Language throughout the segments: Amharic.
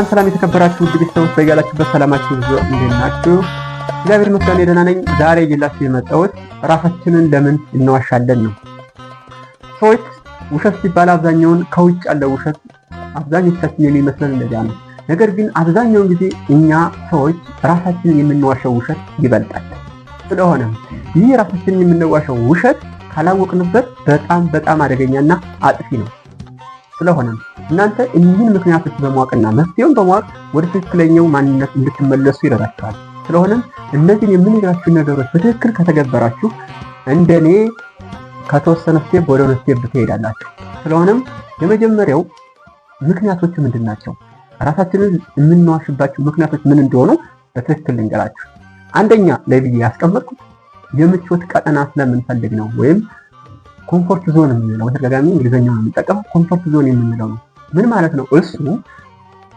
ሰላም የተከበራችሁ ውድ ቤተሰቦች በያላችሁበት ሰላማችሁ ይብዛ። እንዴት ናችሁ? እግዚአብሔር ይመስገን ደህና ነኝ። ዛሬ ይዤላችሁ የመጣሁት ራሳችንን ለምን እንዋሻለን ነው። ሰዎች ውሸት ሲባል አብዛኛውን ከውጭ ያለው ውሸት አብዛኞቻችን የሚመስለን እንደዚያ ነው። ነገር ግን አብዛኛውን ጊዜ እኛ ሰዎች ራሳችንን የምንዋሸው ውሸት ይበልጣል። ስለሆነም ይህ ራሳችንን የምንዋሸው ውሸት ካላወቅንበት በጣም አደገኛና አጥፊ ነው። ስለሆነም እናንተ እኒህን ምክንያቶች በማወቅና መፍትሄውን በማወቅ ወደ ትክክለኛው ማንነት እንድትመለሱ ይረዳችኋል። ስለሆነም እነዚህን የምንነግራችሁ ነገሮች በትክክል ከተገበራችሁ እንደኔ ከተወሰነ ስቴፕ ወደ ሆነ ስቴፕ ትሄዳላችሁ። ስለሆነም የመጀመሪያው ምክንያቶች ምንድን ናቸው? ራሳችንን የምንዋሽባቸው ምክንያቶች ምን እንደሆኑ በትክክል ልንገራችሁ። አንደኛ ላይ ብዬ ያስቀመጥኩት የምቾት ቀጠና ስለምንፈልግ ነው፣ ወይም ኮምፎርት ዞን የምንለው በተደጋጋሚ እንግሊዝኛው የምንጠቀመው ኮምፎርት ዞን የምንለው ነው። ምን ማለት ነው? እሱ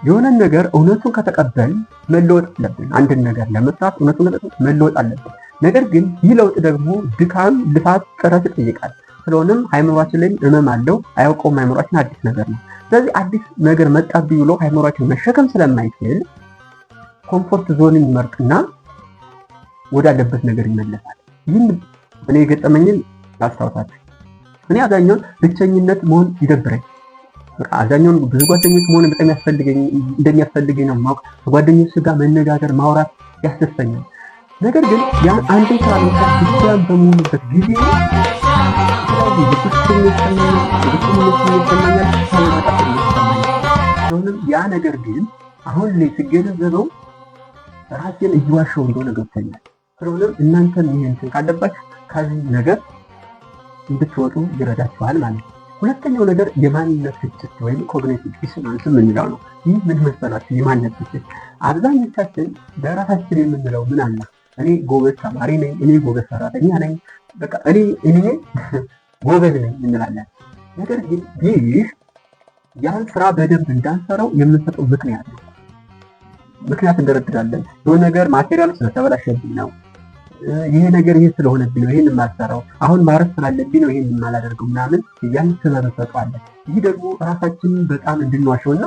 የሆነን ነገር እውነቱን ከተቀበል መለወጥ አለብን። አንድን ነገር ለመስራት እውነቱን መለወጥ አለብን። ነገር ግን ይህ ለውጥ ደግሞ ድካም፣ ልፋት፣ ጥረት ይጠይቃል። ስለሆነም ሃይምሯችን ላይ ህመም አለው። አያውቀውም። ሃይምሯችን አዲስ ነገር ነው። ስለዚህ አዲስ ነገር መጣብኝ ብሎ ሃይምሯችን መሸከም ስለማይችል ኮምፎርት ዞንን ይመርጥና ወዳለበት ነገር ይመለሳል። ይህን እኔ የገጠመኝን ላስታውሳችሁ። እኔ አብዛኛውን ብቸኝነት መሆን ይደብረኝ። አብዛኛውን ብዙ ጓደኞች መሆን በጣም እንደሚያስፈልገኝ ነው የማውቅ። ከጓደኞች ጋር መነጋገር፣ ማውራት ያስደስተኛል። ነገር ግን ያን አንድን ስራ መስራት ብቻዬን በመሆንበት ጊዜ ያ ነገር ግን አሁን ላይ ሲገነዘበው ራሴን እየዋሸው እንደሆነ ገብቶኛል። ስለሆነም እናንተም ይህን ካለባችሁ ከዚህ ነገር እንድትወጡ ይረዳችኋል ማለት ነው። ሁለተኛው ነገር የማንነት ግጭት ወይም ኮግኒቲቭ ዲስኦናንስ የምንለው ነው። ይህ ምን መሰላችሁ? የማንነት ግጭት አብዛኞቻችን በራሳችን የምንለው ምን አለ? እኔ ጎበዝ ተማሪ ነኝ፣ እኔ ጎበዝ ሰራተኛ ነኝ፣ በቃ እኔ ጎበዝ ነኝ እንላለን። ነገር ግን ይህ ያን ስራ በደንብ እንዳንሰራው የምንሰጠው ምክንያት ነው። ምክንያት እንደረድራለን። የሆነ ነገር ማቴሪያል ስለተበላሸብኝ ነው፣ ይሄ ነገር ይሄ ስለሆነብኝ ነው ይሄን የማልሰራው፣ አሁን ማረፍ ስላለብኝ ነው ይሄን የማላደርገው ምናምን ያን ሰበብ እንሰጠዋለን። ይህ ደግሞ ራሳችንን በጣም እንድንዋሸውና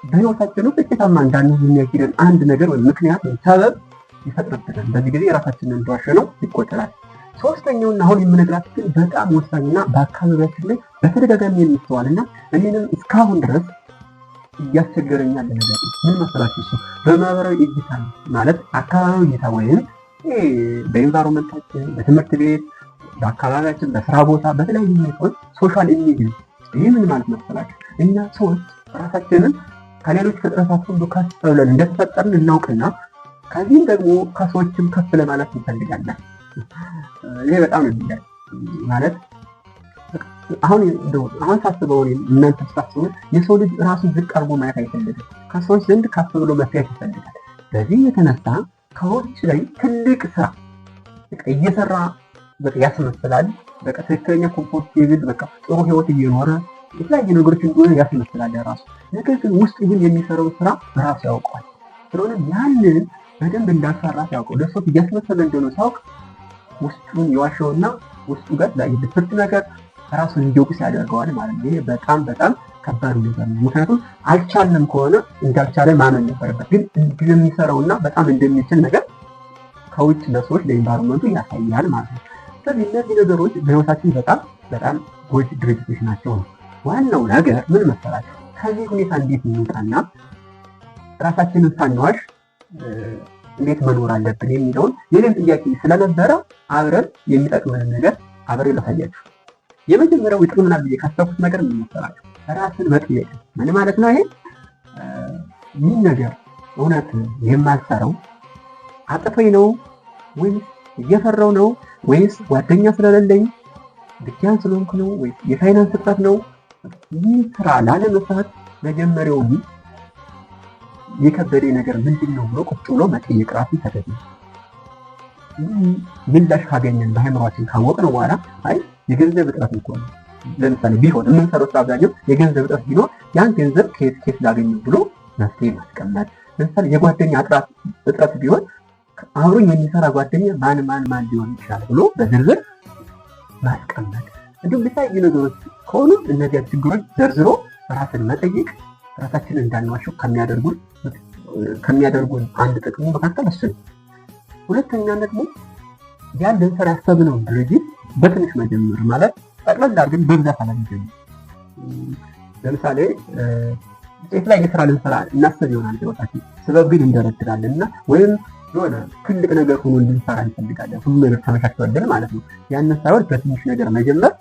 በህይወታችን ውስጥ ውጤታማ እንዳንሆን የሚያግደን አንድ ነገር ወይም ምክንያት ወይም ሰበብ ይፈጥርብናል። በዚህ ጊዜ ራሳችንን እንደዋሸ ነው ይቆጠራል። ሶስተኛውና አሁን የምነግራችሁ ግን በጣም ወሳኝና በአካባቢያችን ላይ በተደጋጋሚ የሚስተዋልና እኔንም እስካሁን ድረስ እያስቸገረኝ ያለ ነገር ነው። ምን መሰላችሁ? እሱ በማህበራዊ እይታ ማለት አካባቢያዊ እይታ ወይም በኢንቫይሮንመንታችን፣ በትምህርት ቤት፣ በአካባቢያችን፣ በስራ ቦታ፣ በተለያዩ ሁኔታዎች ሶሻል ኢሜጅ። ይህ ምን ማለት መሰላችሁ? እኛ ሰዎች ራሳችንን ከሌሎች ፍጥረታት ሁሉ ከፍ ብለን እንደተፈጠርን እናውቅና ከዚህም ደግሞ ከሰዎችም ከፍ ለማለት እንፈልጋለን። ይሄ በጣም ነው የሚገርም ማለት አሁን ሳስበው እናንተ ሳስቡ የሰው ልጅ ራሱን ዝቅ አድርጎ ማየት አይፈልግም። ከሰዎች ዘንድ ከፍ ብሎ መታየት ይፈልጋል። በዚህ የተነሳ ከውጭ ላይ ትልቅ ስራ እየሰራ ያስመስላል። ትክክለኛ ኮምፎርቴብል ጥሩ ህይወት እየኖረ የተለያዩ ነገሮች እንደሆነ ያስመስላል ራሱ። ነገር ግን ውስጥ ግን የሚሰራው ስራ ራሱ ያውቀዋል። ስለሆነ ያንን በደንብ እንዳሰራ ሲያውቀው ለሰው እያስመሰለ እንደሆነ ሲያውቅ ውስጡን የዋሸውና ውስጡ ጋር የድፍርት ነገር ራሱን እንዲወቅስ ያደርገዋል ማለት ነው። ይሄ በጣም ከባድ ነገር ነው። ምክንያቱም አልቻለም ከሆነ እንዳልቻለ ማመን ነበረበት። ግን እንደሚሰራውና በጣም እንደሚችል ነገር ከውጭ ለሰዎች ለኢንቫይሮንመንቱ ያሳያል ማለት ነው። ስለዚህ እነዚህ ነገሮች በህይወታችን በጣም ጎጂ ድርጊቶች ናቸው። ዋናው ነገር ምን መሰላችሁ? ከዚህ ሁኔታ እንዴት እንውጣና ራሳችንን ሳንዋሽ እንዴት መኖር አለብን የሚለውን የኔም ጥያቄ ስለነበረ አብረን የሚጠቅመንን ነገር አብሬ ላሳያችሁ። የመጀመሪያው ይጠቅመናል ብዬ ካሰብኩት ነገር ምን መሰላችሁ? ራስን መጠየቅ። ምን ማለት ነው? ይህ ነገር እውነት የማልሰራው አጥቶኝ ነው ወይስ እየፈራው ነው ወይስ ጓደኛ ስለሌለኝ ብቻዬን ስለሆንኩ ነው ወይስ የፋይናንስ እጥረት ነው? ይህ ስራ ላለመስራት መጀመሪያው የከበደኝ ነገር ምንድን ነው ብሎ ቁጭ ብሎ መጠየቅ ራሱ ተገቢ ነው። ምላሽ ካገኘን በአእምሯችን ካወቅነው በኋላ የገንዘብ እጥረት እንኳን ለምሳሌ ቢሆን የምንሰራው ስራ አብዛኛው የገንዘብ እጥረት ቢኖር ያን ገንዘብ ከየት ላገኘው ብሎ መፍትሄ ማስቀመጥ። ለምሳሌ የጓደኛ እጥረት ቢሆን አብሮኝ የሚሰራ ጓደኛ ማን ሊሆን ይችላል ብሎ በዝርዝር ማስቀመጥ። እንዲሁም የተለያዩ ነገሮች ከሆኑ እነዚያ ችግሮች ዘርዝሮ ራስን መጠየቅ ራሳችንን እንዳንዋሸው ከሚያደርጉን አንድ ጥቅሙ መካከል እሱ ነው። ሁለተኛ ደግሞ ያን ልንሰራ ያሰብነውን ድርጊት በትንሽ መጀመር ማለት ጠቅለል አድርገን በብዛት አለመጀመር። ለምሳሌ ጤፍ ላይ የስራ ልንሰራ እናስብ ይሆናል ህይወታችን ስበብ ግን እንደረድራለን እና ወይም የሆነ ትልቅ ነገር ሆኖ እንድንሰራ እንፈልጋለን። ሁሉ ነገር ተመቻችቶልን ማለት ነው። ያንን ሳይሆን በትንሽ ነገር መጀመር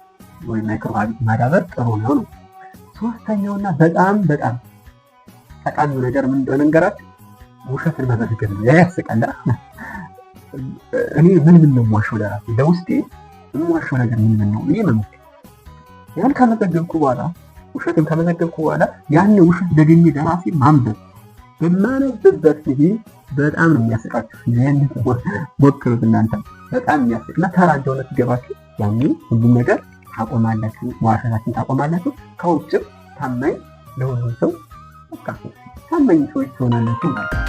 ወይም ማይክሮ ሀቢት ማዳበር ጥሩ ነው። ሶስተኛውና በጣም ጠቃሚው ነገር ምን እንደሆነ እንገራችሁ፣ ውሸትን መመዝገብ ነው። ያስቃል። እኔ ምን ነው የምዋሸው ለራሴ ለውስጤ የምዋሸው ነገር ምን ነው ይሄ መመዝገብ። ያን ከመዘገብኩ በኋላ ውሸትን ከመዘገብኩ በኋላ ያን ውሸት ደግሜ ለራሴ ማንበብ በማነብበት ጊዜ በጣም ነው የሚያስቃችሁ። ይሄን ሞክሩት እናንተ። በጣም የሚያስቅና ተራ እንደሆነ ሲገባችሁ ያኔ ሁሉም ነገር ታቆማላችሁ፣ መዋሸታችሁን ታቆማላችሁ። ከውጭም ታማኝ ለሁሉም ሰው ታማኝ ሰዎች ትሆናላችሁ ማለት ነው።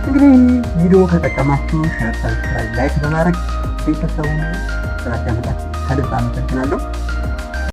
እንግዲህ ቪዲዮ ከጠቀማችሁ ሼር፣ ሰብስክራይብ፣ ላይክ በማድረግ ቤተሰቡን ስላዳመጣችሁ ከልብ አመሰግናለሁ።